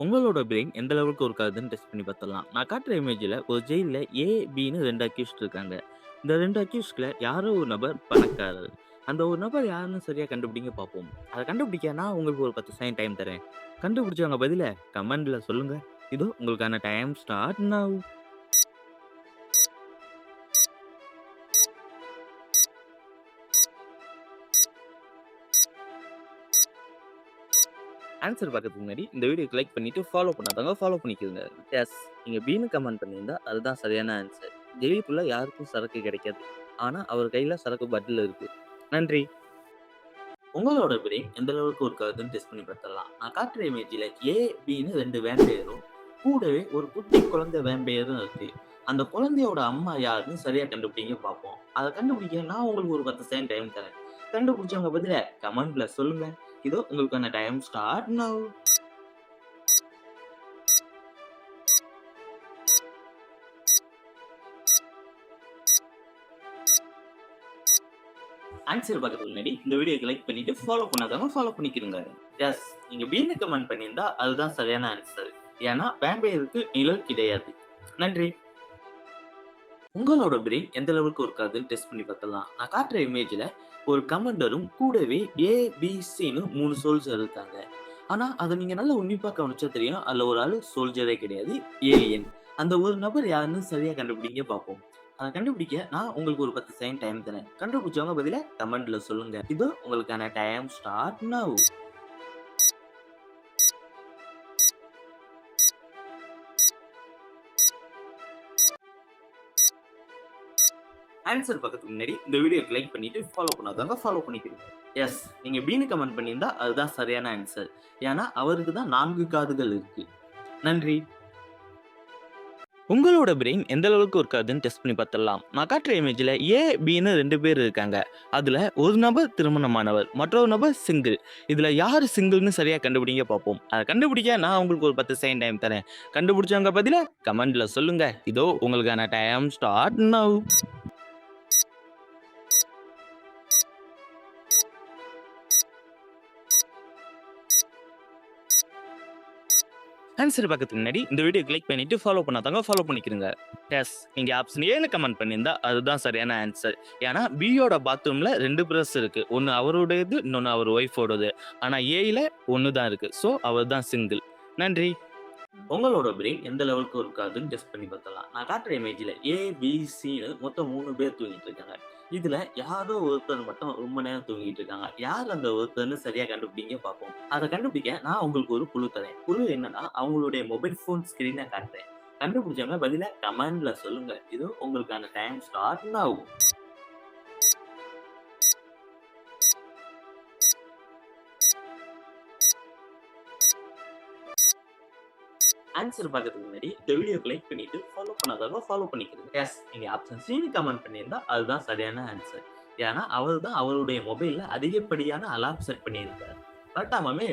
உங்களோட பிரெயின் எந்த லெவலுக்கு ஒர்க் ஆகுதுன்னு டெஸ்ட் பண்ணி பார்த்துடலாம். நான் காட்டுற இமேஜ்ல ஒரு ஜெயில்ல ஏ, பின்னு 2 அக்யூஸ்ட் இருக்காங்க. இந்த 2 அக்யூஸ்ட்ல யாரோ ஒரு நபர் பணக்காரர். அந்த ஒரு நபர் யாருன்னு சரியா கண்டுபிடிங்க பார்ப்போம். அத கண்டுபிடிக்க நான் உங்களுக்கு ஒரு 10 செகண்ட் டைம் தரேன். கண்டுபிடிச்சவங்க பதில கமெண்ட்ல சொல்லுங்க. இதோ உங்களுக்கான டைம் ஸ்டார்ட் நவ். ஆன்சர் பார்க்கறதுக்கு முன்னாடி இந்த வீடியோக்கு லைக் பண்ணிட்டு ஃபாலோ பண்ணாதவங்க ஃபாலோ பண்ணிக்கோங்க. எஸ், நீங்க பின்னு கமெண்ட் பண்ணியிருந்தா அதுதான் சரியான ஆன்சர். ஜெயிலுக்குள்ள யாருக்கும் சரக்கு கிடைக்காது. ஆனா அவர் கையில சரக்கு பாட்டில் இருக்கு. நன்றி. உங்களோட பிரெயின் எந்த அளவுக்கு ஒர்க் ஆகுதுன்னு டெஸ்ட் பண்ணி பார்த்துடலாம். நான் காட்டுற இமேஜ்ல ஏ, பின்னு 2 வேம்பயரும் கூடவே ஒரு குட்டி குழந்தை வேம்பயரும் இருக்கு. அந்த குழந்தையோட அம்மா யாருன்னு சரியா கண்டுபிடிங்க பார்ப்போம். அத கண்டுபிடிக்க நான் உங்களுக்கு ஒரு 10 செகண்ட் டைம் தரேன். கண்டுபிடிச்சவங்க பதில கமெண்ட்ல சொல்லுங்க. இதோ உங்களுக்கான டைம் ஸ்டார்ட் நவ். ஆன்சர் பார்க்கறதுக்கு முன்னாடி இந்த வீடியோக்கு லைக் பண்ணிட்டு ஃபாலோ பண்ணாதவங்க ஃபாலோ பண்ணிக்கிறங்க. எஸ், நீங்க பின்னு கமெண்ட் பண்ணியிருந்தா அதுதான் சரியான ஆன்சர். ஏன்னா வேம்பயருக்கு நிழல் கிடையாது. நன்றி. உங்களோட பிரெயின் எந்த லெவலுக்கு ஒர்க் ஆகுதுன்னு டெஸ்ட் பண்ணி பார்த்துடலாம். நான் காட்டுற இமேஜ்ல ஒரு கமாண்டரும் கூடவே ஏ, பி, சின்னு 3 சோல்ஜர் இருக்காங்க. ஆனா அத நீங்க நல்லா உன்னிப்பா கவனிச்சா தெரியும். அதுல ஒரு ஆளு சோல்ஜரே கிடையாது, ஏலியன். அந்த ஒரு நபர் யாருன்னு சரியா கண்டுபிடிங்க பார்ப்போம். அத கண்டுபிடிக்க நான் உங்களுக்கு ஒரு 10 செகண்ட் டைம் தரேன். கண்டுபிடிச்சவங்க பதிலா கமெண்ட்ல சொல்லுங்க. இதோ உங்களுக்கான டைம் ஸ்டார்ட் நவ். ஆன்சர் பார்க்கறதுக்கு முன்னாடி இந்த வீடியோக்கு லைக் பண்ணிட்டு ஃபாலோ பண்ணாதவங்க ஃபாலோ பண்ணிக்கிறீங்க. எஸ், நீங்க பீனு கமெண்ட் பண்ணியிருந்தா அதுதான் சரியான ஆன்சர். ஏன்னா அவருக்கு தான் 4 காதுகள் இருக்கு. நன்றி. உங்களோட பிரெயின் எந்த அளவுக்கு ஒர்க் ஆகுதுன்னு டெஸ்ட் பண்ணி பார்த்துடலாம். நான் காட்டுற இமேஜ்ல ஏ, பின்னு 2 பேர் இருக்காங்க. அதுல ஒரு நபர் திருமணமானவர், மற்றொரு நபர் சிங்கிள். இதுல யாரு சிங்கிள்னு சரியா கண்டுபிடிங்க பார்ப்போம். அதை கண்டுபிடிக்க நான் உங்களுக்கு ஒரு 10 செகண்ட் டைம் தரேன். கண்டுபிடிச்சவங்க பதில கமெண்ட்ல சொல்லுங்க. இதோ உங்களுக்கான டைம் ஸ்டார்ட் நவ். ஆன்சர் பார்க்கறதுக்கு முன்னாடி இந்த வீடியோ கிளிக் பண்ணிட்டு ஃபாலோ பண்ணாதவங்க ஃபாலோ பண்ணிக்கிறங்க. எஸ், நீங்க ஆப்ஷன் ஏன்னு கமெண்ட் பண்ணியிருந்தா அதுதான் சரியான ஆன்சர். ஏன்னா பியோட பாத்ரூம்ல 2 பிரஷ் இருக்கு. ஒன்னு அவருடையது, இன்னொன்னு அவர் ஒய்ஃபோடது. ஆனா ஏல ஒன்னு தான் இருக்கு. சோ அவர் தான் சிங்கிள். நன்றி. உங்களோட பிரெயின் எந்த லெவலுக்கு ஒர்க் ஆகுதுன்னு டெஸ்ட் பண்ணி பார்த்தலாம். நான் காட்டுற இமேஜ்ல ஏ, பி, சின்னு மொத்தம் 3 பேர் தூங்கிட்டு இருக்காங்க. இதுல யாரோ ஒருத்தர் மட்டும் ரொம்ப நேரம் தூங்கிட்டு இருக்காங்க. யார் அந்த ஒருத்தர்னு சரியா கண்டுபிடிங்க பார்ப்போம். அதை கண்டுபிடிக்க நான் உங்களுக்கு ஒரு குழு தரேன். குழு என்னன்னா அவங்களுடைய மொபைல் போன் ஸ்கிரீனை காட்டுறேன். கண்டுபிடிச்சவங்க பதிலா கமெண்ட்ல சொல்லுங்க. இது உங்களுக்கான டைம் ஸ்டார்ட் ஆகும். ஆன்சர் பார்க்கறதுக்கு முன்னாடி இந்த வீடியோக்கு லைக் பண்ணிட்டு ஃபாலோ பண்ணாதவங்க ஃபாலோ பண்ணிக்கிறீங்க. எஸ், நீங்க ஆப்ஷன் சி கமெண்ட் பண்ணியிருந்தா அதுதான் சரியான ஆன்சர். ஏன்னா அவர் தான் அவருடைய மொபைல்ல அதிகப்படியான அலார்ம் செட் பண்ணியிருக்காரு. கரெக்டா மாமே?